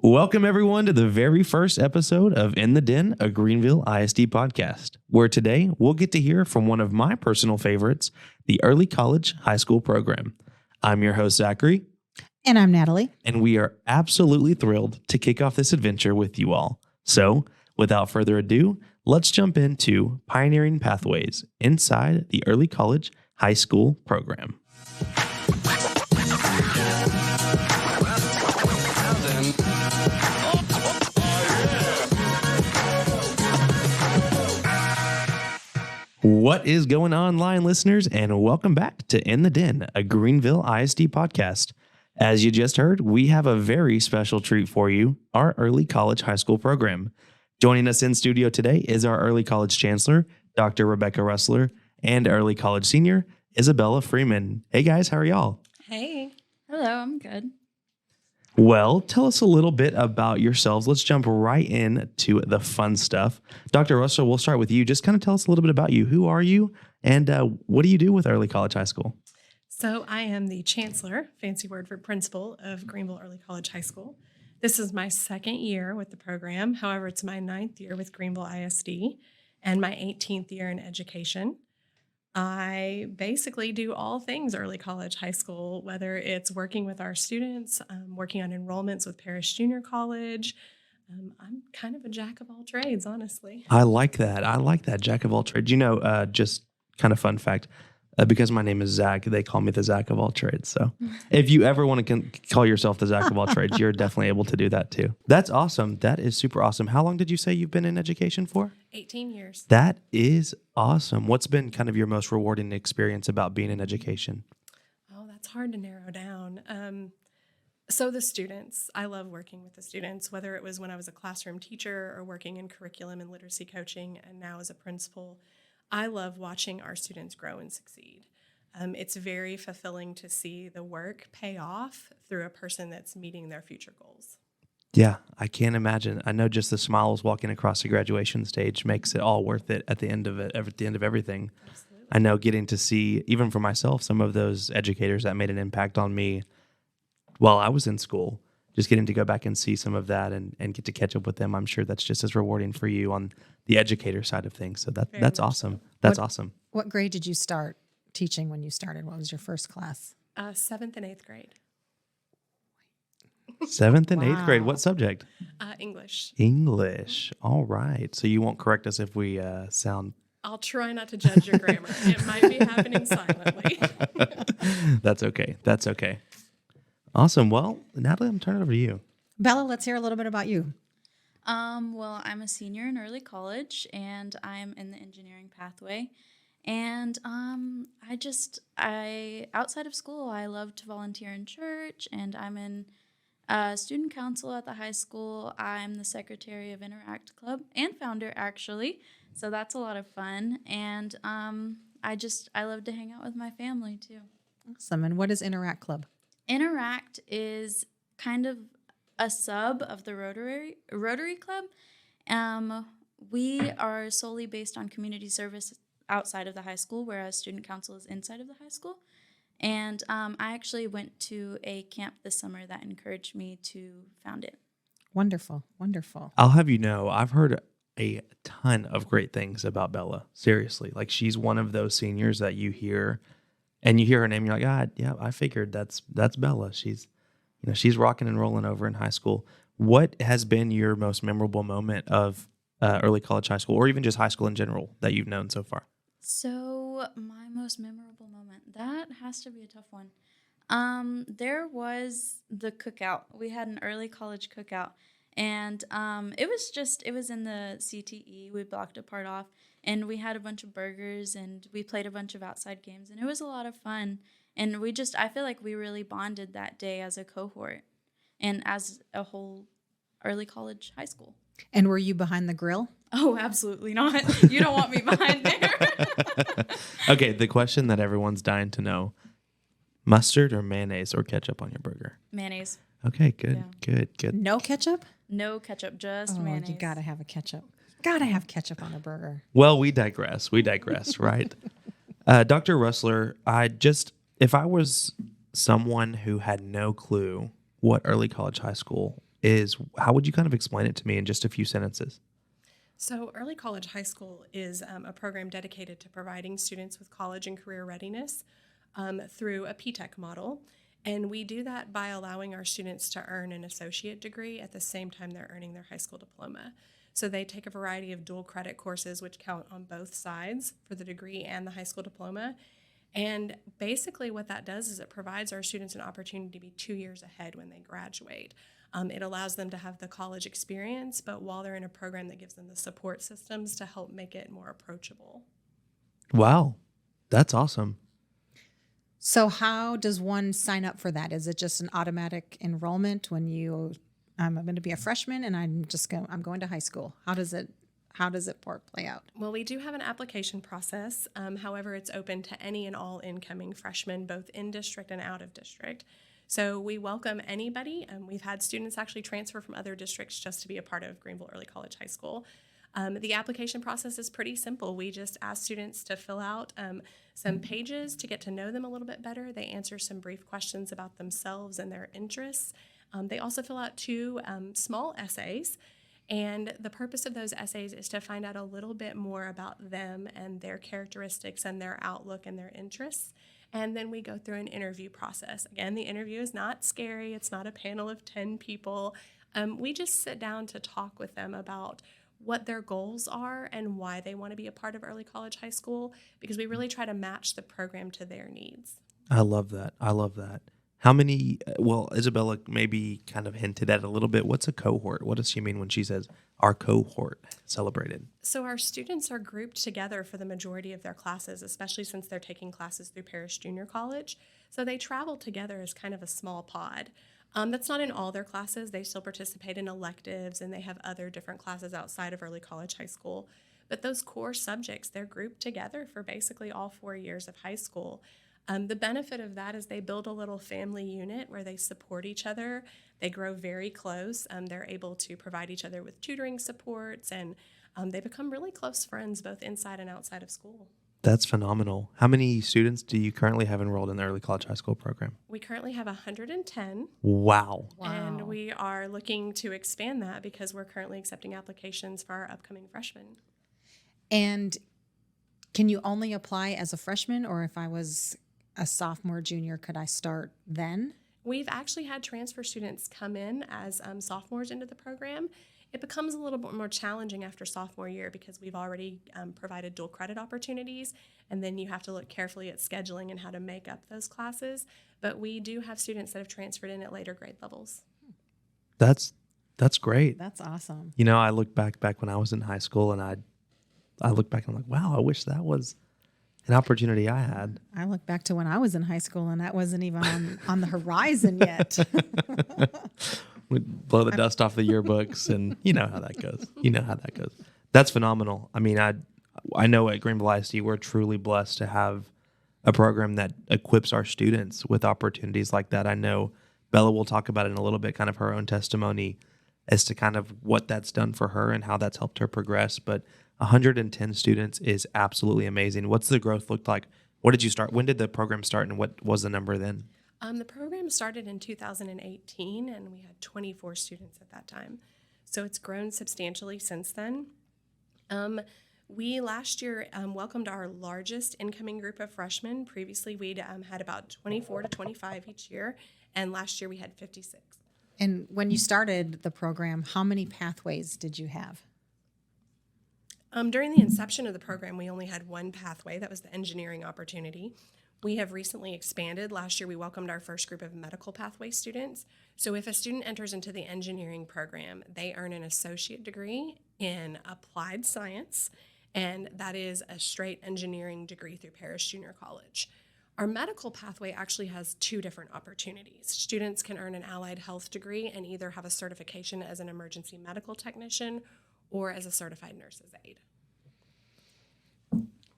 Welcome, everyone, to the very first episode of In the Den, a Greenville ISD podcast, where today we'll get to hear from one of my personal favorites, the early college high school program. I'm your host, Zachary. And I'm Natalie. And we are absolutely thrilled to kick off this adventure with you all. So, without further ado, let's jump into pioneering pathways inside the early college high school program. What is going on, online listeners, and welcome back to In the Den, a Greenville ISD podcast. As you just heard, we have a very special treat for you, our early college high school program. Joining us in studio today is our early college chancellor, Dr. Rebekah Russler, and early college senior, Isabella Freeman. Hey guys, how are y'all? Hey. Hello, I'm good. Well, tell us a little bit about yourselves. Let's jump right into the fun stuff. Dr. Russell, we'll start with you. Just kind of tell us a little bit about you. Who are you, and what do you do with early college high school? So I am the chancellor, fancy word for principal, of Greenville Early College High School. This is my second year with the program. However, it's my 9th year with Greenville ISD and my 18th year in education. I basically do all things early college high school, whether it's working with our students, working on enrollments with Parish Junior College. I'm kind of a jack of all trades, honestly. I like that. Jack of all trades. Just kind of fun fact, because my name is Zach, they call me the Zach of all trades. So if you ever want to call yourself the Zach of all trades, you're definitely able to do that too. That's awesome. That is super awesome. How long did you say you've been in education for? 18 years. That is awesome. What's been kind of your most rewarding experience about being in education? Oh, that's hard to narrow down. So the students, I love working with the students, whether it was when I was a classroom teacher or working in curriculum and literacy coaching, and now as a principal. I love watching our students grow and succeed. It's very fulfilling to see the work pay off through a person that's meeting their future goals. Yeah, I can't imagine. I know just the smiles walking across the graduation stage makes it all worth it at the end of it, at the end of everything. Absolutely. I know getting to see, even for myself, some of those educators that made an impact on me while I was in school, just getting to go back and see some of that and get to catch up with them. I'm sure that's just as rewarding for you on the educator side of things. So that's awesome. That's awesome. What grade did you start teaching when you started? What was your first class? 7th and 8th grade. 7th and 8th grade. What subject? English. English. All right. So you won't correct us if we sound... I'll try not to judge your grammar. It might be happening silently. That's okay. That's okay. Awesome. Well, Natalie, I'm turning it over to you. Bella, let's hear a little bit about you. Well, I'm a senior in early college, and I'm in the engineering pathway. And outside of school, I love to volunteer in church, and I'm in student council at the high school. I'm the secretary of Interact Club and founder, actually. So that's a lot of fun. And I love to hang out with my family, too. Awesome. And what is Interact Club? Interact is kind of a sub of the Rotary Club. We are solely based on community service outside of the high school, whereas student council is inside of the high school. And I actually went to a camp this summer that encouraged me to found it. Wonderful, wonderful. I'll have you know, I've heard a ton of great things about Bella. Seriously. Like, she's one of those seniors that you hear, and you hear her name, you're like, yeah, I figured that's Bella. She's rocking and rolling over in high school. What has been your most memorable moment of early college high school, or even just high school in general, that you've known so far? So my most memorable moment, that has to be a tough one. There was the cookout. We had an early college cookout, and it was in the CTE. We blocked a part off, and we had a bunch of burgers, and we played a bunch of outside games, and it was a lot of fun. And I feel like we really bonded that day as a cohort and as a whole early college high school. And were you behind the grill? Oh, absolutely not. You don't want me behind there. Okay, the question that everyone's dying to know, mustard or mayonnaise or ketchup on your burger? Mayonnaise. Okay, good, yeah. good. No ketchup? No ketchup, just mayonnaise. You got to have a ketchup. Got to have ketchup on a burger. Well, we digress, right? Dr. Russler, if I was someone who had no clue what early college high school is how would you kind of explain it to me in just a few sentences? So, Early College High School is a program dedicated to providing students with college and career readiness through a PTEC model. And we do that by allowing our students to earn an associate degree at the same time they're earning their high school diploma. So they take a variety of dual credit courses, which count on both sides for the degree and the high school diploma. And basically what that does is it provides our students an opportunity to be 2 years ahead when they graduate. It allows them to have the college experience, but while they're in a program that gives them the support systems to help make it more approachable. Wow, that's awesome. So how does one sign up for that? Is it just an automatic enrollment when I'm going to be a freshman and I'm going to high school? How does it play out? Well, we do have an application process. However, it's open to any and all incoming freshmen, both in district and out of district. So we welcome anybody. We've had students actually transfer from other districts just to be a part of Greenville Early College High School. The application process is pretty simple. We just ask students to fill out some pages to get to know them a little bit better. They answer some brief questions about themselves and their interests. They also fill out 2 small essays. And the purpose of those essays is to find out a little bit more about them and their characteristics and their outlook and their interests. And then we go through an interview process. Again, the interview is not scary. It's not a panel of 10 people. We just sit down to talk with them about what their goals are and why they want to be a part of Early College High School, because we really try to match the program to their needs. I love that. How many, Isabella maybe kind of hinted at a little bit. What's a cohort? What does she mean when she says our cohort celebrated? So our students are grouped together for the majority of their classes, especially since they're taking classes through Parish Junior College. So they travel together as kind of a small pod. That's not in all their classes. They still participate in electives, and they have other different classes outside of Early College High School. But those core subjects, they're grouped together for basically all 4 years of high school. The benefit of that is they build a little family unit where they support each other. They grow very close. They're able to provide each other with tutoring supports, and they become really close friends both inside and outside of school. That's phenomenal. How many students do you currently have enrolled in the Early College High School program? We currently have 110. Wow. And we are looking to expand that because we're currently accepting applications for our upcoming freshmen. And can you only apply as a freshman, or if I was a sophomore, junior, could I start then? We've actually had transfer students come in as sophomores into the program. It becomes a little bit more challenging after sophomore year because we've already provided dual credit opportunities, and then you have to look carefully at scheduling and how to make up those classes. But we do have students that have transferred in at later grade levels. That's great. That's awesome. You know, I look back when I was in high school, and I look back and I'm like, wow, I wish that was an opportunity I had. I look back to when I was in high school, and that wasn't even on the horizon yet. We'd blow the dust off the yearbooks, and you know how that goes. That's phenomenal. I mean, I know at Greenville ISD, we're truly blessed to have a program that equips our students with opportunities like that. I know Bella will talk about it in a little bit, kind of her own testimony as to kind of what that's done for her and how that's helped her progress. But 110 students is absolutely amazing. What's the growth looked like? What did you start? When did the program start, and what was the number then? The program started in 2018, and we had 24 students at that time. So it's grown substantially since then. We last year welcomed our largest incoming group of freshmen. Previously, we'd had about 24 to 25 each year, and last year we had 56. And when you started the program, how many pathways did you have? During the inception of the program, we only had one pathway. That was the engineering opportunity. We have recently expanded. Last year, we welcomed our first group of medical pathway students. So if a student enters into the engineering program, they earn an associate degree in applied science, and that is a straight engineering degree through Parish Junior College. Our medical pathway actually has 2 different opportunities. Students can earn an allied health degree and either have a certification as an emergency medical technician or as a certified nurse's aide.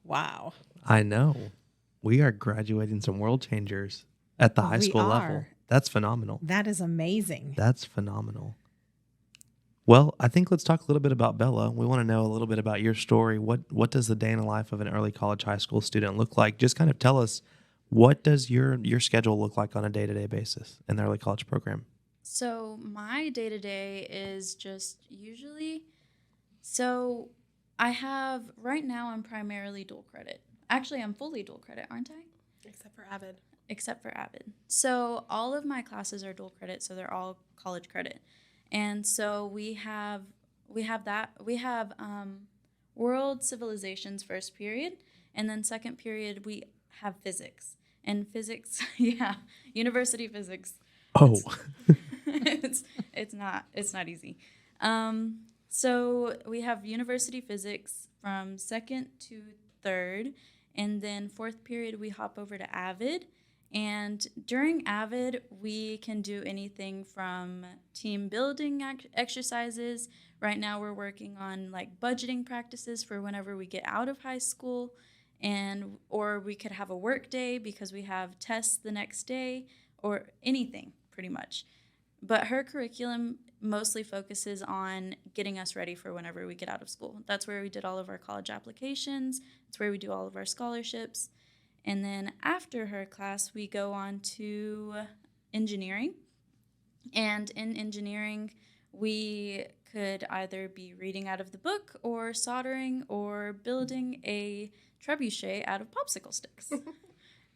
Wow. I know. We are graduating some world changers at the high school level. That's phenomenal. That is amazing. That's phenomenal. Well, I think let's talk a little bit about Bella. We want to know a little bit about your story. What does the day in the life of an early college high school student look like? Just kind of tell us, what does your schedule look like on a day-to-day basis in the early college program? So my day-to-day is just usually, so right now I'm primarily dual credit. Actually, I'm fully dual credit, aren't I? Except for Avid. Except for Avid. So all of my classes are dual credit, so they're all college credit. And so we have world civilizations first period, and then second period we have physics. And physics, yeah, university physics. Oh, It's not easy. So we have university physics from second to third, and then fourth period we hop over to Avid. And during Avid, we can do anything from team building exercises. Right now, we're working on like budgeting practices for whenever we get out of high school, or we could have a work day because we have tests the next day, or anything pretty much. But her curriculum mostly focuses on getting us ready for whenever we get out of school. That's where we did all of our college applications. That's where we do all of our scholarships. And then after her class, we go on to engineering. And in engineering, we could either be reading out of the book or soldering or building a trebuchet out of popsicle sticks.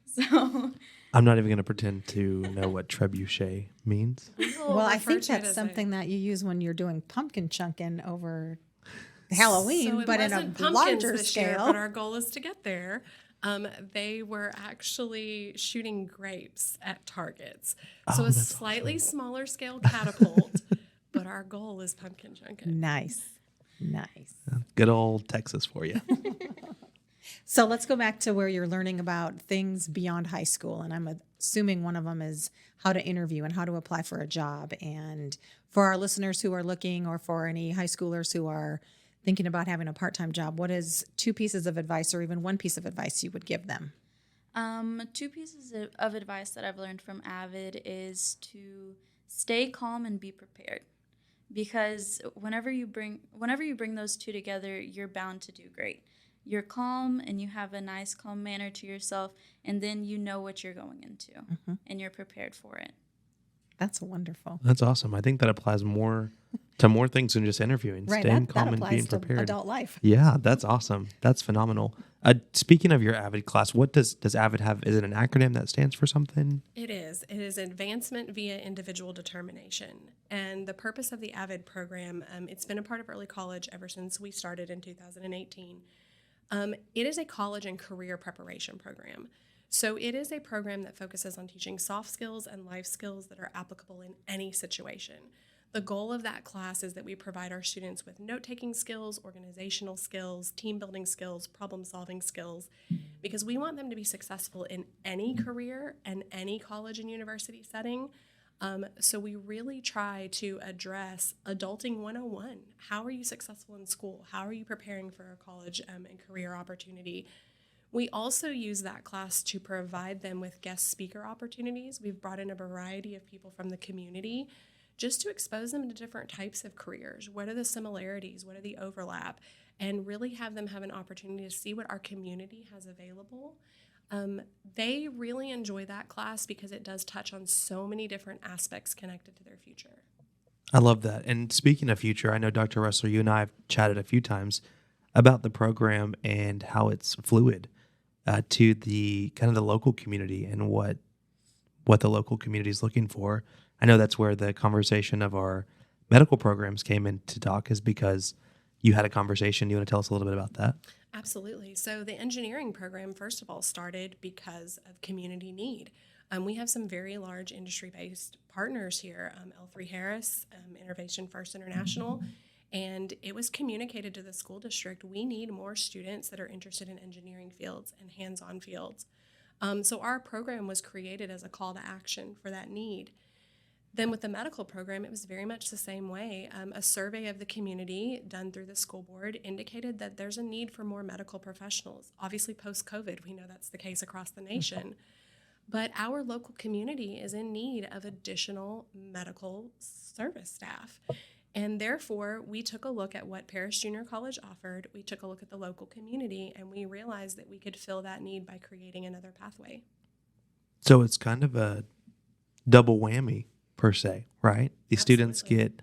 So I'm not even going to pretend to know what trebuchet means. Well, I think that's something that you use when you're doing pumpkin chunking over Halloween, So it but in a wasn't pumpkins larger this year, scale. but our goal is to get there. They were actually shooting grapes at targets. So Oh, a that's slightly smaller scale catapult, but our goal is pumpkin chunking. Nice. Good old Texas for you. So let's go back to where you're learning about things beyond high school. And I'm assuming one of them is how to interview and how to apply for a job. And for our listeners who are looking, or for any high schoolers who are thinking about having a part-time job, what is 2 pieces of advice or even 1 piece of advice you would give them? 2 pieces of advice that I've learned from Avid is to stay calm and be prepared. Because whenever you bring those 2 together, you're bound to do great. You're calm and you have a nice calm manner to yourself, and then you know what you're going into and you're prepared for it. That's wonderful. That's awesome. I think that applies more to more things than just interviewing. Right, Staying that calm and applies being to prepared. adult life. Yeah, that's awesome. That's phenomenal. Speaking of your Avid class, what does Avid have? Is it an acronym that stands for something? It is. It is Advancement via Individual Determination. And the purpose of the Avid program, it's been a part of early college ever since we started in 2018. It is a college and career preparation program. So it is a program that focuses on teaching soft skills and life skills that are applicable in any situation. The goal of that class is that we provide our students with note-taking skills, organizational skills, team-building skills, problem-solving skills, because we want them to be successful in any career and any college and university setting. So we really try to address Adulting 101. How are you successful in school? How are you preparing for a college and career opportunity? We also use that class to provide them with guest speaker opportunities. We've brought in a variety of people from the community just to expose them to different types of careers. What are the similarities? What are the overlap? And really have them have an opportunity to see what our community has available. They really enjoy that class because it does touch on so many different aspects connected to their future. I love that. And speaking of future, I know Dr. Russler, you and I have chatted a few times about the program and how it's fluid to the kind of the local community and what the local community is looking for. I know that's where the conversation of our medical programs came into talk, is because you had a conversation. You want to tell us a little bit about that? Absolutely. So the engineering program, first of all, started because of community need. We have some very large industry-based partners here, L3 Harris, Innovation First International, and it was communicated to the school district, we need more students that are interested in engineering fields and hands-on fields. So our program was created as a call to action for that need. Then with the medical program, it was very much the same way. A survey of the community done through the school board indicated that there's a need for more medical professionals. Obviously, post-COVID, we know that's the case across the nation. But our local community is in need of additional medical service staff. And therefore, we took a look at what Paris Junior College offered. We took a look at the local community, and we realized that we could fill that need by creating another pathway. So it's kind of a double whammy per se, right? These students Absolutely. get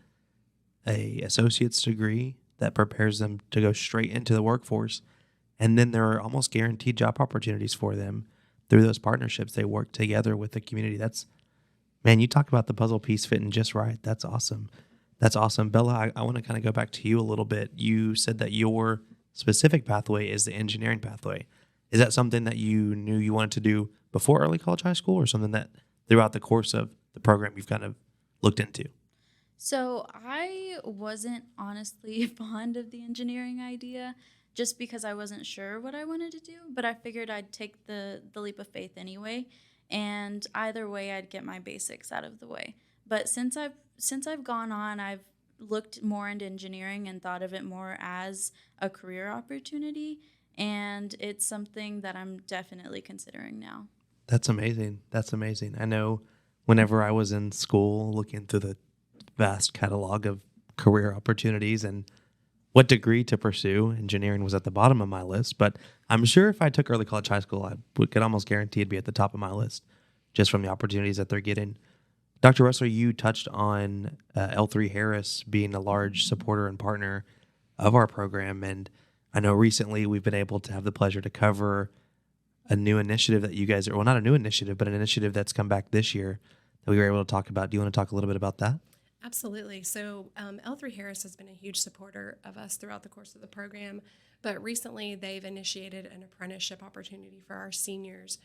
a associate's degree that prepares them to go straight into the workforce. And then there are almost guaranteed job opportunities for them through those partnerships. They work together with the community. That's, man, you talk about the puzzle piece fitting just right. That's awesome. That's awesome. Bella, I want to kind of go back to you a little bit. You said that your specific pathway is the engineering pathway. Is that something that you knew you wanted to do before early college high school, or something that throughout the course of the program you've kind of looked into? So I wasn't honestly fond of the engineering idea just because I wasn't sure what I wanted to do, but I figured I'd take the leap of faith anyway, and either way I'd get my basics out of the way. But since I've gone on, I've looked more into engineering and thought of it more as a career opportunity, and it's something that I'm definitely considering now. That's amazing. That's amazing. I know whenever I was in school looking through the vast catalog of career opportunities and what degree to pursue, engineering was at the bottom of my list. But I'm sure if I took early college high school, could almost guarantee it'd be at the top of my list just from the opportunities that they're getting. Dr. Russler, you touched on L3 Harris being a large supporter and partner of our program. And I know recently we've been able to have the pleasure to cover a new initiative that you guys are, well, not a new initiative, but an initiative that's come back this year that we were able to talk about. Do you want to talk a little bit about that? Absolutely. So L3 Harris has been a huge supporter of us throughout the course of the program, but recently they've initiated an apprenticeship opportunity for our seniors.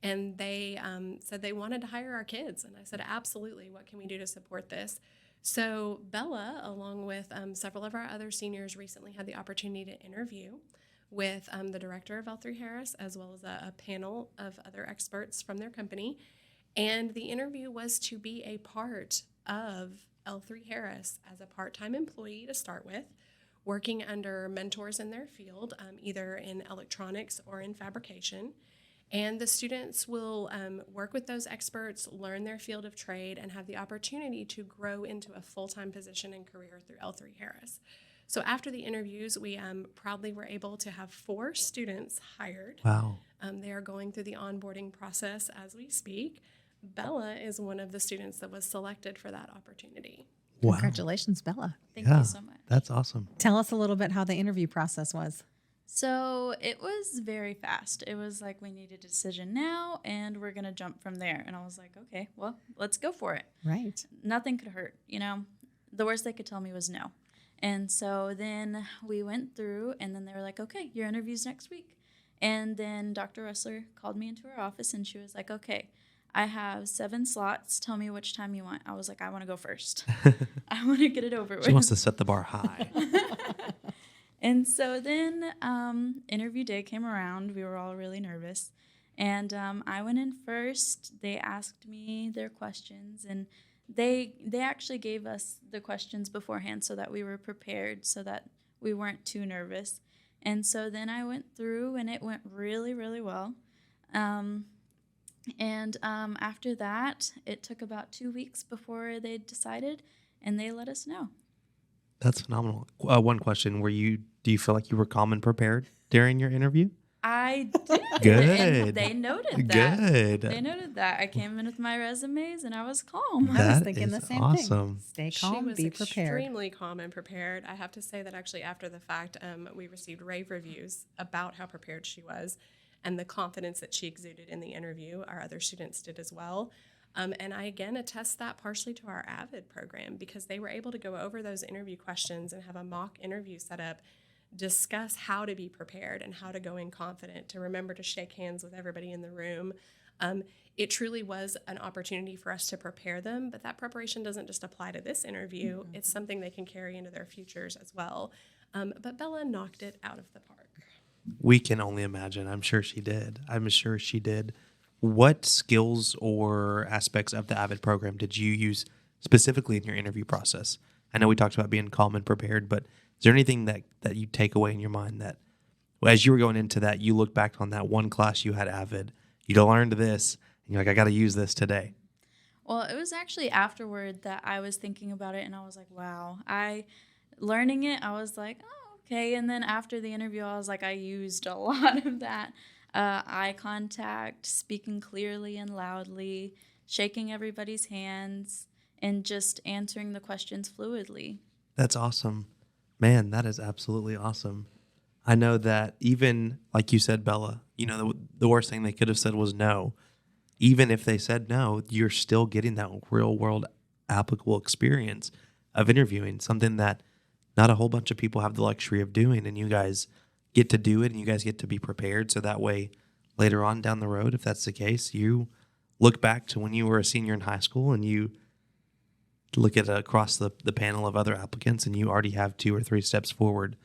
And they said they wanted to hire our kids. And I said, absolutely. What can we do to support this? So Bella, along with several of our other seniors, recently had the opportunity to interview with the director of L3 Harris, as well as a panel of other experts from their company. And the interview was to be a part of L3 Harris as a part-time employee to start with, working under mentors in their field, either in electronics or in fabrication. And the students will work with those experts, learn their field of trade, and have the opportunity to grow into a full-time position and career through L3 Harris. So after the interviews, we proudly were able to have 4 students hired. Wow. They are going through the onboarding process as we speak. Bella is one of the students that was selected for that opportunity. Wow. Congratulations, Bella. Thank Yeah, you so much. That's awesome. Tell us a little bit how the interview process was. So it was very fast. It was like we needed a decision now and we're going to jump from there. And I was like, okay, well, let's go for it. Right. Nothing could hurt, you know. The worst they could tell me was no. And so then we went through and then they were like, okay, your interview's next week. And then Dr. Russler called me into her office and she was like, okay, I have 7 slots. Tell me which time you want. I was like, I want to go first. I want to get it over with. She wants to set the bar high. And so then interview day came around. We were all really nervous. And I went in first. They asked me their questions. And they actually gave us the questions beforehand so that we were prepared, so that we weren't too nervous. And so then I went through, and it went really, really well. And after that, it took about 2 weeks before they decided, and they let us know. That's phenomenal. One question: do you feel like you were calm and prepared during your interview? I did. Good. And they noted that. Good. They noted that. I came in with my resumes, and I was calm. I was That thinking the is same awesome. thing. Stay She calm, was be prepared. extremely calm and prepared. I have to say that actually after the fact, we received rave reviews about how prepared she was and the confidence that she exuded in the interview. Our other students did as well. And I, again, attest that partially to our AVID program because they were able to go over those interview questions and have a mock interview set up, discuss how to be prepared and how to go in confident, to remember to shake hands with everybody in the room. It truly was an opportunity for us to prepare them, but that preparation doesn't just apply to this interview. Mm-hmm. It's something they can carry into their futures as well. But Bella knocked it out of the park. We can only imagine. I'm sure she did. What skills or aspects of the AVID program did you use specifically in your interview process? I know we talked about being calm and prepared, but is there anything that you take away in your mind that, as you were going into that, you look back on that one class you had AVID, you learned this, and you're like, I got to use this today? Well, it was actually afterward that I was thinking about it, and I was like, wow. Learning it, I was like, oh, okay. And then after the interview, I was like, I used a lot of that. Eye contact, speaking clearly and loudly, shaking everybody's hands, and just answering the questions fluidly. That's awesome. Man, that is absolutely awesome. I know that even, like you said, Bella, the worst thing they could have said was no. Even if they said no, you're still getting that real world applicable experience of interviewing, something that not a whole bunch of people have the luxury of doing. And you guys get to do it, and you guys get to be prepared. So that way, later on down the road, if that's the case, you look back to when you were a senior in high school and you look at across the panel of other applicants, and you already have 2 or 3 steps forward.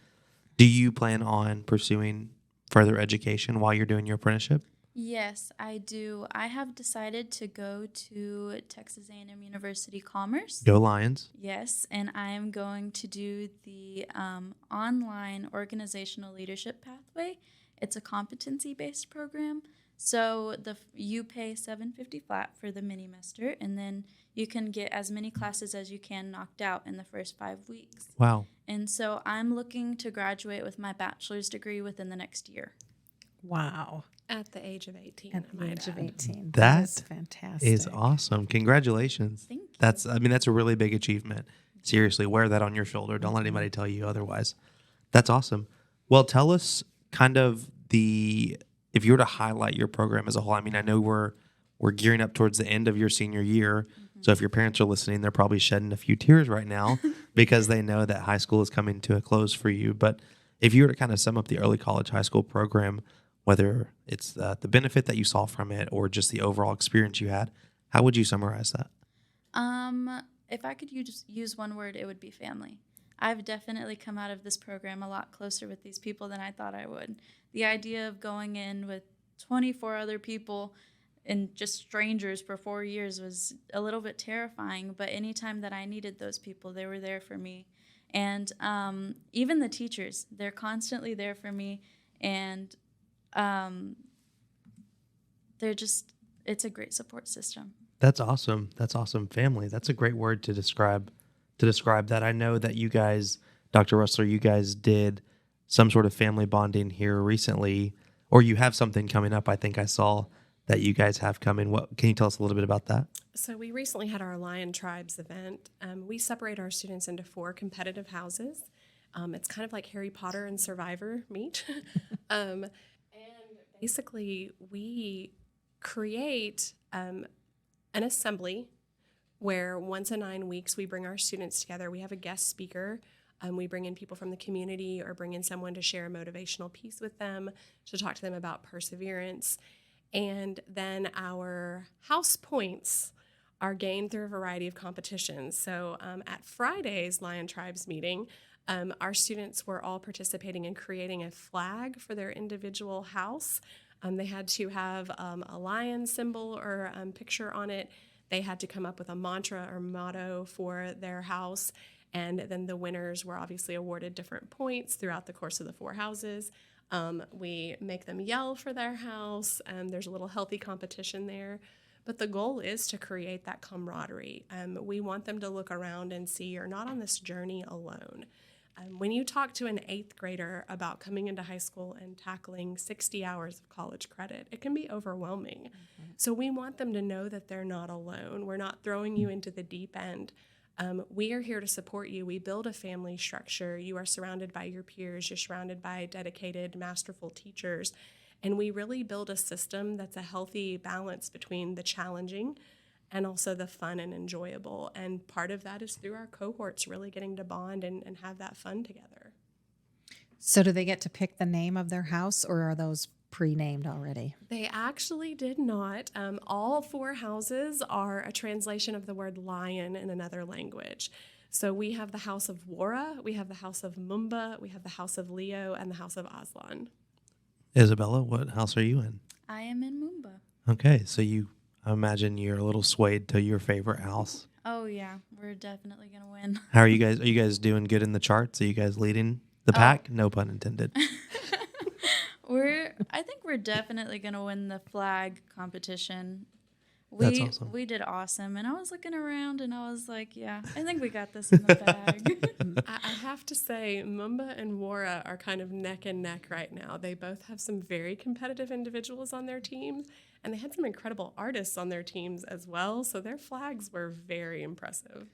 Do you plan on pursuing further education while you're doing your apprenticeship? Yes, I do. I have decided to go to Texas A&M University Commerce. Go Lions. Yes, and I am going to do the online organizational leadership pathway. It's a competency-based program. So you pay $750 flat for the mini-mester, and then you can get as many classes as you can knocked out in the first 5 weeks. Wow. And so I'm looking to graduate with my bachelor's degree within the next year. Wow. At the age of 18. At the age of 18. That is fantastic. Is awesome. Congratulations. Thank you. That's a really big achievement. Seriously, wear that on your shoulder. Don't let anybody tell you otherwise. That's awesome. Well, tell us kind of if you were to highlight your program as a whole. I mean, I know we're gearing up towards the end of your senior year. Mm-hmm. So if your parents are listening, they're probably shedding a few tears right now because they know that high school is coming to a close for you. But if you were to kind of sum up the early college high school program, whether it's the benefit that you saw from it or just the overall experience you had, how would you summarize that? If I could use one word, it would be family. I've definitely come out of this program a lot closer with these people than I thought I would. The idea of going in with 24 other people and just strangers for 4 years was a little bit terrifying, but anytime that I needed those people, they were there for me. And even the teachers, they're constantly there for me, and it's a great support system. That's awesome. That's awesome. Family. That's a great word to describe that. I know that you guys, Dr. Russler, you guys did some sort of family bonding here recently, or you have something coming up. I think I saw that you guys have coming. What can you tell us a little bit about that? So we recently had our Lion Tribes event. We separate our students into 4 competitive houses. It's kind of like Harry Potter and Survivor meet. And basically, we create an assembly where once in 9 weeks we bring our students together. We have a guest speaker. We bring in people from the community or bring in someone to share a motivational piece with them, to talk to them about perseverance. And then our house points are gained through a variety of competitions. So at Friday's Lion Tribes meeting, our students were all participating in creating a flag for their individual house. They had to have a lion symbol or picture on it. They had to come up with a mantra or motto for their house. And then the winners were obviously awarded different points throughout the course of the 4 houses. We make them yell for their house. There's a little healthy competition there. But the goal is to create that camaraderie. We want them to look around and see you're not on this journey alone. When you talk to an 8th grader about coming into high school and tackling 60 hours of college credit, it can be overwhelming. Mm-hmm. So we want them to know that they're not alone. We're not throwing you into the deep end. We are here to support you. We build a family structure. You are surrounded by your peers. You're surrounded by dedicated, masterful teachers. And we really build a system that's a healthy balance between the challenging and also the fun and enjoyable. And part of that is through our cohorts really getting to bond and have that fun together. So do they get to pick the name of their house, or are those pre-named already? They actually did not. All 4 houses are a translation of the word lion in another language. So we have the house of Wara, we have the house of Mumba, we have the house of Leo, and the house of Aslan. Isabella, what house are you in? I am in Mumba. Okay, so I imagine you're a little swayed to your favorite house. Oh, yeah. We're definitely going to win. How are you guys? Are you guys doing good in the charts? Are you guys leading the pack? No pun intended. I think we're definitely going to win the flag competition. That's awesome. We did awesome. And I was looking around and I was like, yeah, I think we got this in the bag. I have have to say, Mumba and Wara are kind of neck and neck right now. They both have some very competitive individuals on their teams, and they had some incredible artists on their teams as well. So their flags were very impressive.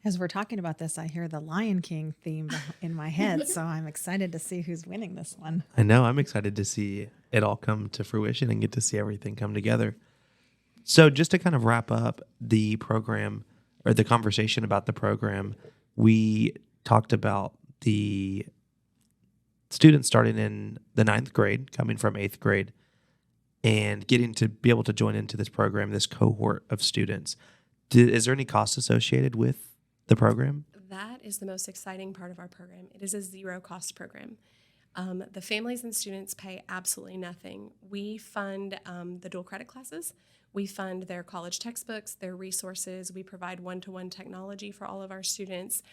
As we're talking about this, I hear the Lion King theme in my head, so I'm excited to see who's winning this one. I know. I'm excited to see it all come to fruition and get to see everything come together. So just to kind of wrap up the program or the conversation about the program, we talked about the students starting in the 9th grade, coming from 8th grade, and getting to be able to join into this program, this cohort of students. Is there any cost associated with the program? That is the most exciting part of our program. It is a zero-cost program. The families and students pay absolutely nothing. We fund the dual credit classes. We fund their college textbooks, their resources. We provide one-to-one technology for all of our students.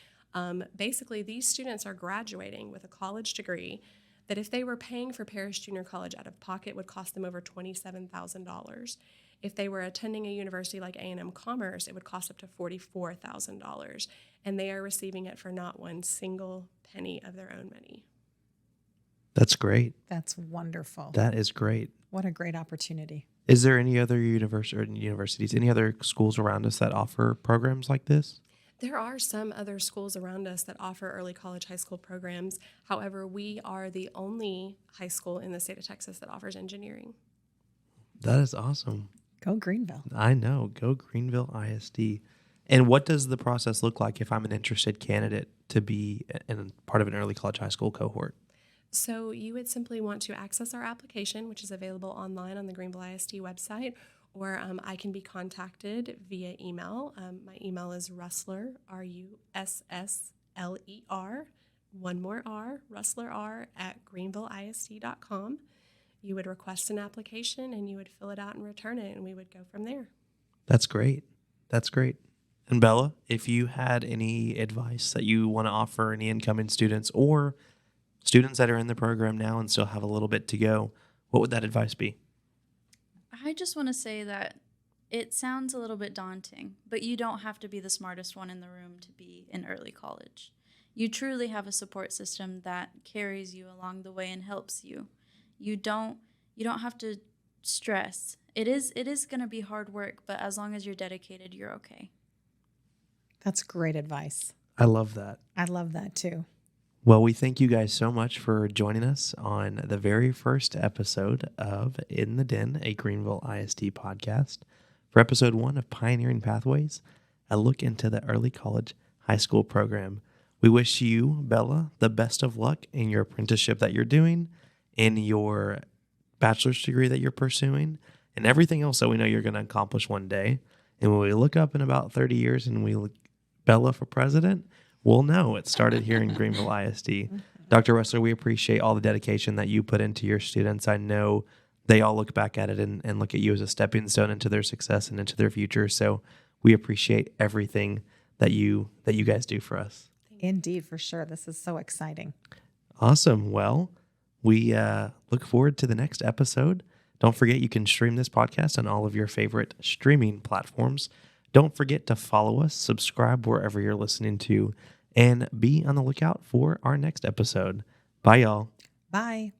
Basically, these students are graduating with a college degree that if they were paying for Parish Junior College out of pocket would cost them over $27,000. If they were attending a university like A&M Commerce, it would cost up to $44,000. And they are receiving it for not one single penny of their own money. That's great. That's wonderful. That is great. What a great opportunity. Is there any other universities, any other schools around us that offer programs like this? There are some other schools around us that offer early college high school programs. However, we are the only high school in the state of Texas that offers engineering. That is awesome. Go Greenville. I know. Go Greenville ISD. And what does the process look like if I'm an interested candidate to be in part of an early college high school cohort? So you would simply want to access our application, which is available online on the Greenville ISD website, or I can be contacted via email. My email is Russler, Russler, one more R, Russler, at greenvilleisd.com. You would request an application and you would fill it out and return it, and we would go from there. That's great. That's great. And Bella, if you had any advice that you want to offer any incoming students or students that are in the program now and still have a little bit to go, what would that advice be? I just want to say that it sounds a little bit daunting, but you don't have to be the smartest one in the room to be in early college. You truly have a support system that carries you along the way and helps you. You don't have to stress. It is going to be hard work, but as long as you're dedicated, you're okay. That's great advice. I love that. I love that too. Well, we thank you guys so much for joining us on the very first episode of In the Den, a Greenville ISD podcast. For episode 1 of Pioneering Pathways, a look into the early college high school program. We wish you, Bella, the best of luck in your apprenticeship that you're doing, in your bachelor's degree that you're pursuing, and everything else that we know you're going to accomplish one day. And when we look up in about 30 years and we look Bella for president, we'll know it started here in Greenville ISD. Dr. Russler, we appreciate all the dedication that you put into your students. I know they all look back at it and look at you as a stepping stone into their success and into their future. So we appreciate everything that you guys do for us. Indeed, for sure. This is so exciting. Awesome. Well, we look forward to the next episode. Don't forget you can stream this podcast on all of your favorite streaming platforms. Don't forget to follow us, subscribe wherever you're listening to, and be on the lookout for our next episode. Bye, y'all. Bye.